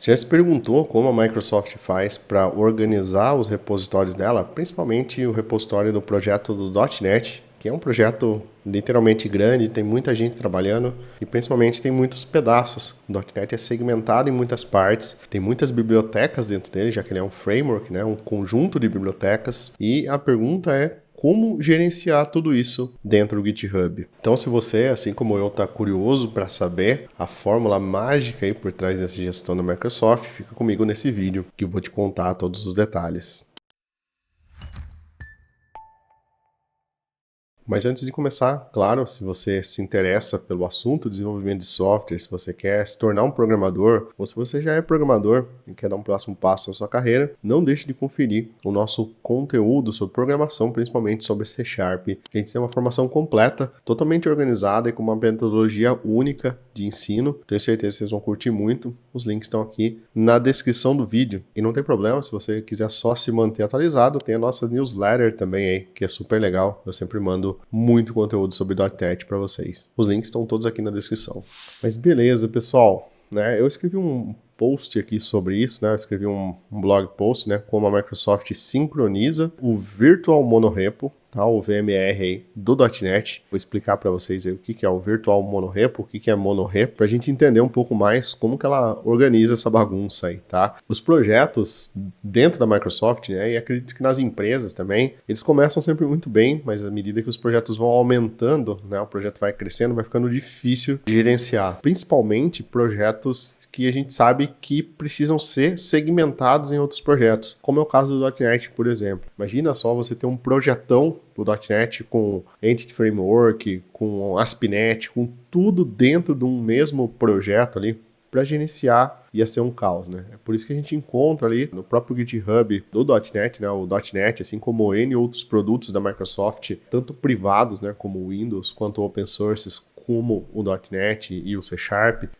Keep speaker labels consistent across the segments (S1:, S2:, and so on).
S1: Você já se perguntou como a Microsoft faz para organizar os repositórios dela, principalmente o repositório do projeto do .NET, que é um projeto literalmente grande, tem muita gente trabalhando e principalmente tem muitos pedaços. O .NET é segmentado em muitas partes, tem muitas bibliotecas dentro dele, já que ele é um framework, né, um conjunto de bibliotecas. E a pergunta é: como gerenciar tudo isso dentro do GitHub? Então, se você, assim como eu, está curioso para saber a fórmula mágica aí por trás dessa gestão da Microsoft, fica comigo nesse vídeo que eu vou te contar todos os detalhes. Mas antes de começar, claro, se você se interessa pelo assunto desenvolvimento de software, se você quer se tornar um programador, ou se você já é programador e quer dar um próximo passo na sua carreira, não deixe de conferir o nosso conteúdo sobre programação, principalmente sobre C#. A gente tem uma formação completa, totalmente organizada e com uma metodologia única de ensino. Tenho certeza que vocês vão curtir muito. Os links estão aqui na descrição do vídeo. E não tem problema, se você quiser só se manter atualizado, tem a nossa newsletter também aí, que é super legal. Eu sempre mando muito conteúdo sobre .NET para vocês. Os links estão todos aqui na descrição. Mas beleza, pessoal, né? Eu escrevi um post aqui sobre isso, né? Eu escrevi um blog post, né? Como a Microsoft sincroniza o Virtual Monorepo, tá? O VMR aí do .NET. Vou explicar para vocês aí o que é o Virtual Monorepo, o que é Monorepo, para a gente entender um pouco mais como que ela organiza essa bagunça aí, tá? Os projetos dentro da Microsoft, né? E acredito que nas empresas também, eles começam sempre muito bem, mas à medida que os projetos vão aumentando, né? O projeto vai crescendo, vai ficando difícil de gerenciar. Principalmente projetos que a gente sabe que precisam ser segmentados em outros projetos, como é o caso do .NET, por exemplo. Imagina só você ter um projetão do .NET com Entity Framework, com ASP.NET, com tudo dentro de um mesmo projeto ali, para gerenciar ia ser um caos, né? É por isso que a gente encontra ali no próprio GitHub do .NET, né? O .NET, assim como N outros produtos da Microsoft, tanto privados, né, como o Windows, quanto open sources, como o .NET e o C#,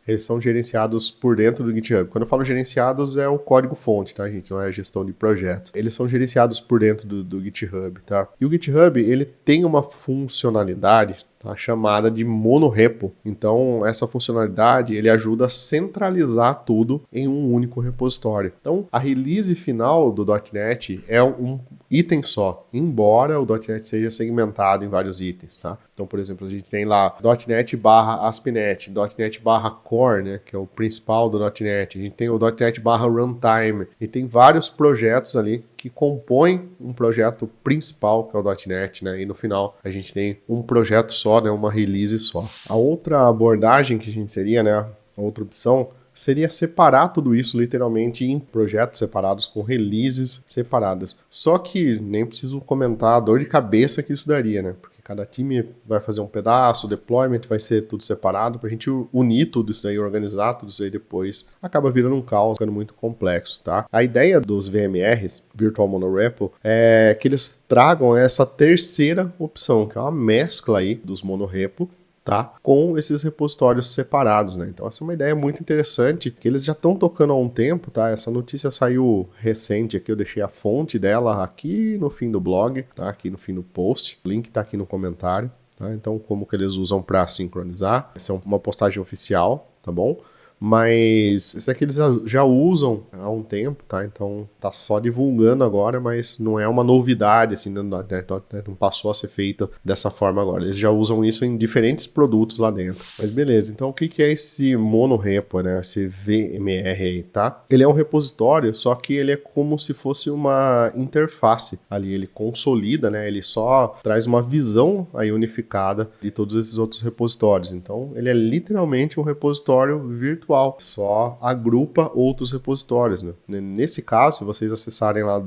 S1: eles são gerenciados por dentro do GitHub. Quando eu falo gerenciados, é o código-fonte, tá, gente? Não é a gestão de projeto. Eles são gerenciados por dentro do GitHub, tá? E o GitHub, ele tem uma funcionalidade, tá, chamada de monorepo. Então, essa funcionalidade, ele ajuda a centralizar tudo em um único repositório. Então, a release final do .NET é um item só, embora o .NET seja segmentado em vários itens, tá? Então, por exemplo, a gente tem lá .NET/ASP.NET, .NET/Core, né, que é o principal do .NET. A gente tem o .NET/Runtime e tem vários projetos ali que compõem um projeto principal, que é o .NET, né? E no final a gente tem um projeto só, né, uma release só. A outra abordagem que a gente seria, né, a outra opção, seria separar tudo isso literalmente em projetos separados, com releases separadas. Só que nem preciso comentar a dor de cabeça que isso daria, né? Porque cada time vai fazer um pedaço, o deployment vai ser tudo separado, para a gente unir tudo isso aí, organizar tudo isso aí depois. Acaba virando um caos, ficando muito complexo, tá? A ideia dos VMRs, Virtual Monorepo, é que eles tragam essa terceira opção, que é uma mescla aí dos monorepo, tá? Com esses repositórios separados, né? Então essa é uma ideia muito interessante, que eles já estão tocando há um tempo, tá? Essa notícia saiu recente aqui, eu deixei a fonte dela aqui no fim do blog, tá? Aqui no fim do post, o link tá aqui no comentário, tá? Então como que eles usam para sincronizar? Essa é uma postagem oficial, tá bom? Mas isso aqui eles já usam há um tempo, tá? Então tá só divulgando agora, mas não é uma novidade, assim, não passou a ser feito dessa forma agora. Eles já usam isso em diferentes produtos lá dentro. Mas beleza, então o que é esse monorepo, né? Esse VMR aí, tá? Ele é um repositório, só que ele é como se fosse uma interface ali. Ele consolida, né? Ele só traz uma visão aí unificada de todos esses outros repositórios. Então ele é literalmente um repositório virtual, só agrupa outros repositórios, né? Nesse caso, se vocês acessarem lá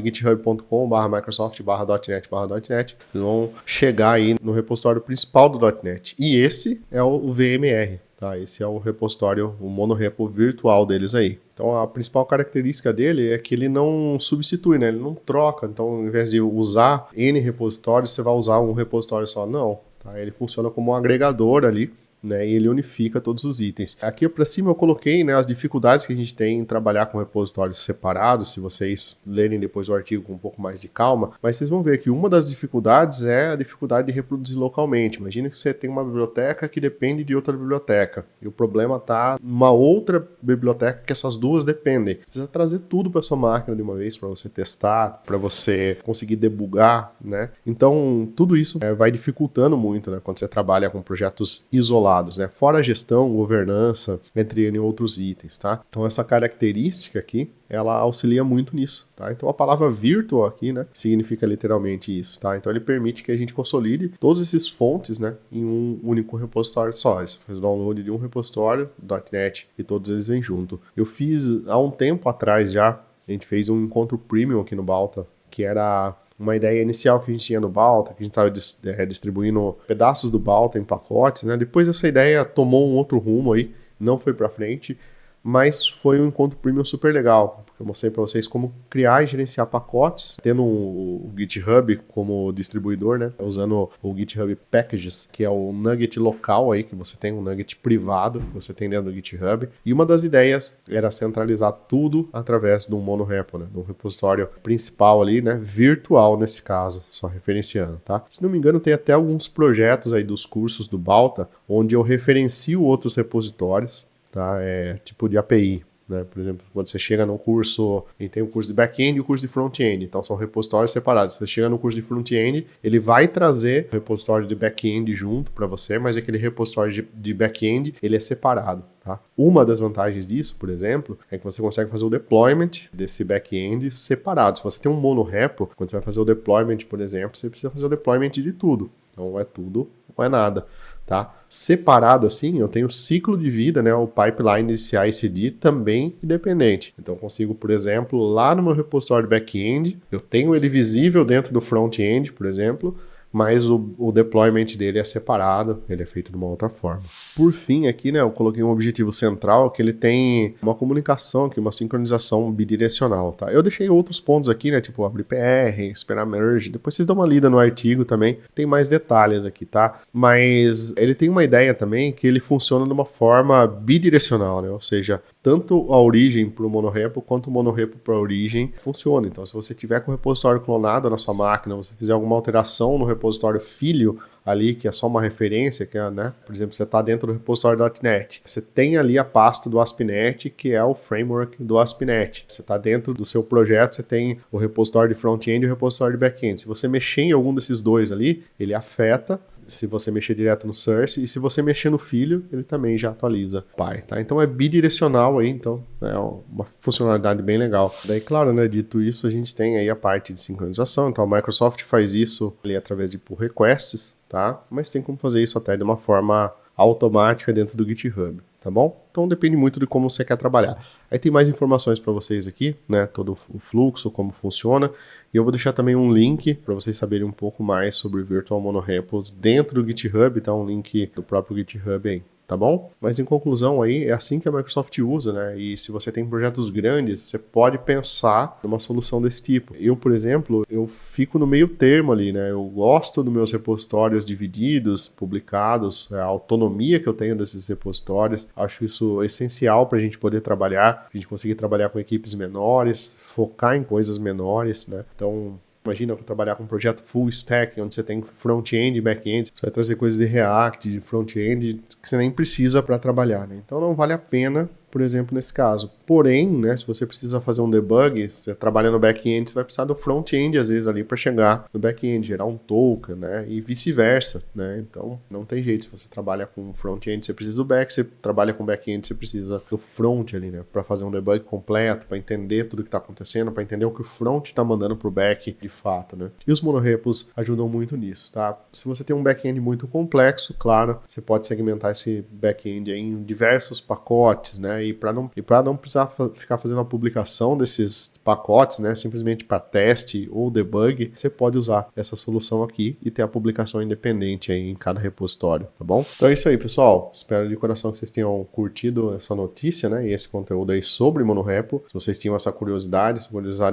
S1: github.com/microsoft/.net/.net, vocês vão chegar aí no repositório principal do .NET. E esse é o VMR, tá? Esse é o repositório, o monorepo virtual deles aí. Então a principal característica dele é que ele não substitui, né? Ele não troca. Então, ao invés de usar N repositórios, você vai usar um repositório só. Não, tá? Ele funciona como um agregador ali, né, e ele unifica todos os itens. Aqui para cima eu coloquei, né, as dificuldades que a gente tem em trabalhar com repositórios separados, se vocês lerem depois o artigo com um pouco mais de calma, mas vocês vão ver que uma das dificuldades é a dificuldade de reproduzir localmente. Imagina que você tem uma biblioteca que depende de outra biblioteca, e o problema está numa outra biblioteca que essas duas dependem. Precisa trazer tudo para sua máquina de uma vez para você testar, para você conseguir debugar, né? Então, tudo isso vai dificultando muito, né, quando você trabalha com projetos isolados, né? Fora a gestão, governança, entre outros itens, tá? Então, essa característica aqui, ela auxilia muito nisso, tá? Então, a palavra virtual aqui, né, significa literalmente isso, tá? Então, ele permite que a gente consolide todas essas fontes, né, em um único repositório só. Você faz o download de um repositório, .NET, e todos eles vêm junto. Eu fiz, há um tempo atrás já, a gente fez um encontro premium aqui no Balta, que era uma ideia inicial que a gente tinha no Balta, que a gente estava distribuindo pedaços do Balta em pacotes, né? Depois essa ideia tomou um outro rumo aí, não foi para frente, mas foi um encontro premium super legal, porque eu mostrei para vocês como criar e gerenciar pacotes, tendo o GitHub como distribuidor, né? Usando o GitHub Packages, que é o nugget local aí, que você tem um nugget privado, que você tem dentro do GitHub. E uma das ideias era centralizar tudo através de um monorepo, né? De um repositório principal ali, né? Virtual nesse caso, só referenciando, tá? Se não me engano, tem até alguns projetos aí dos cursos do Balta, onde eu referencio outros repositórios, tá? Tipo de API, né? Por exemplo, quando você chega num curso, e tem o curso de back-end e o curso de front-end, então são repositórios separados. Você chega no curso de front-end, ele vai trazer o repositório de back-end junto para você, mas aquele repositório de back-end, ele é separado, tá? Uma das vantagens disso, por exemplo, é que você consegue fazer o deployment desse back-end separado. Se você tem um monorepo, quando você vai fazer o deployment, por exemplo, você precisa fazer o deployment de tudo. Então, é tudo ou é nada, tá? Separado assim, eu tenho o ciclo de vida, né, o pipeline de CI/CD também independente. Então, eu consigo, por exemplo, lá no meu repositório back-end, eu tenho ele visível dentro do front-end, por exemplo, mas o deployment dele é separado, ele é feito de uma outra forma. Por fim, aqui, né, eu coloquei um objetivo central, que ele tem uma comunicação aqui, uma sincronização bidirecional, tá? Eu deixei outros pontos aqui, né, tipo abrir PR, esperar merge, depois vocês dão uma lida no artigo também, tem mais detalhes aqui, tá? Mas ele tem uma ideia também que ele funciona de uma forma bidirecional, né, ou seja, tanto a origem para o monorepo quanto o monorepo para a origem funciona. Então, se você tiver com o repositório clonado na sua máquina, você fizer alguma alteração no repositório filho ali, que é só uma referência, que é, né? Por exemplo, você está dentro do repositório .NET. Você tem ali a pasta do ASP.NET, que é o framework do ASP.NET. Você está dentro do seu projeto, você tem o repositório de front-end e o repositório de back-end. Se você mexer em algum desses dois ali, ele afeta se você mexer direto no source, e se você mexer no filho, ele também já atualiza pai, tá? Então é bidirecional aí, então é uma funcionalidade bem legal. Daí, claro, né, dito isso, a gente tem aí a parte de sincronização, então a Microsoft faz isso ali através de pull requests, tá? Mas tem como fazer isso até de uma forma automática dentro do GitHub, tá bom? Então depende muito de como você quer trabalhar. Aí tem mais informações para vocês aqui, né? Todo o fluxo, como funciona. E eu vou deixar também um link para vocês saberem um pouco mais sobre Virtual Monorepos dentro do GitHub, tá? Um link do próprio GitHub aí. Tá bom? Mas em conclusão aí, é assim que a Microsoft usa, né? E se você tem projetos grandes, você pode pensar numa solução desse tipo. Eu, por exemplo, eu fico no meio termo ali, né? Eu gosto dos meus repositórios divididos, publicados, a autonomia que eu tenho desses repositórios. Acho isso essencial para a gente poder trabalhar, a gente conseguir trabalhar com equipes menores, focar em coisas menores, né? Então, imagina trabalhar com um projeto full stack, onde você tem front-end e back-end, você vai trazer coisas de React, de front-end, que você nem precisa para trabalhar, né? Então não vale a pena, por exemplo, nesse caso. Porém, né, se você precisa fazer um debug, você trabalha no back-end, você vai precisar do front-end, às vezes, ali para chegar no back-end, gerar um token, né? E vice-versa, né? Então, não tem jeito. Se você trabalha com front-end, você precisa do back, se você trabalha com back-end, você precisa do front ali, né? Para fazer um debug completo, para entender tudo que está acontecendo, para entender o que o front está mandando para o back de fato, né? E os monorepos ajudam muito nisso, tá? Se você tem um back-end muito complexo, claro, você pode segmentar esse back-end em diversos pacotes, né? né? E para não precisar ficar fazendo a publicação desses pacotes, né? Simplesmente para teste ou debug, você pode usar essa solução aqui e ter a publicação independente aí em cada repositório, tá bom? Então é isso aí, pessoal. Espero de coração que vocês tenham curtido essa notícia, né? E esse conteúdo aí sobre monorepo. Se vocês tinham essa curiosidade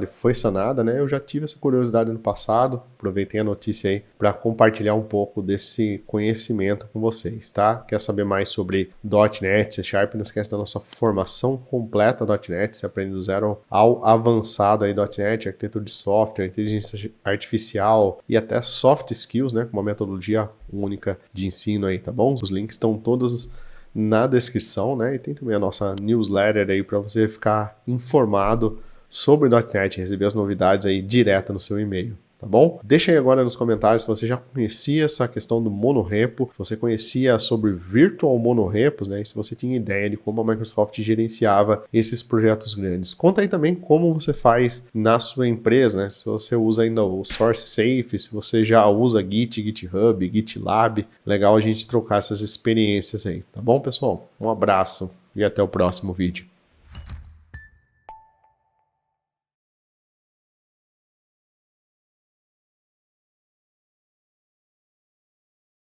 S1: foi sanada, né? Eu já tive essa curiosidade no passado. Aproveitei a notícia aí para compartilhar um pouco desse conhecimento com vocês, tá? Quer saber mais sobre .NET, C Sharp? Não esquece da nossa formação completa .NET. Você aprende do zero ao avançado aí .NET, arquitetura de software, inteligência artificial e até soft skills, né? Com uma metodologia única de ensino aí, tá bom? Os links estão todos na descrição, né? E tem também a nossa newsletter aí para você ficar informado sobre o .NET, receber as novidades aí direto no seu e-mail, tá bom? Deixa aí agora nos comentários se você já conhecia essa questão do monorepo, se você conhecia sobre virtual monorepos, né? E se você tinha ideia de como a Microsoft gerenciava esses projetos grandes. Conta aí também como você faz na sua empresa, né? Se você usa ainda o SourceSafe, se você já usa Git, GitHub, GitLab. Legal a gente trocar essas experiências aí, tá bom, pessoal? Um abraço e até o próximo vídeo.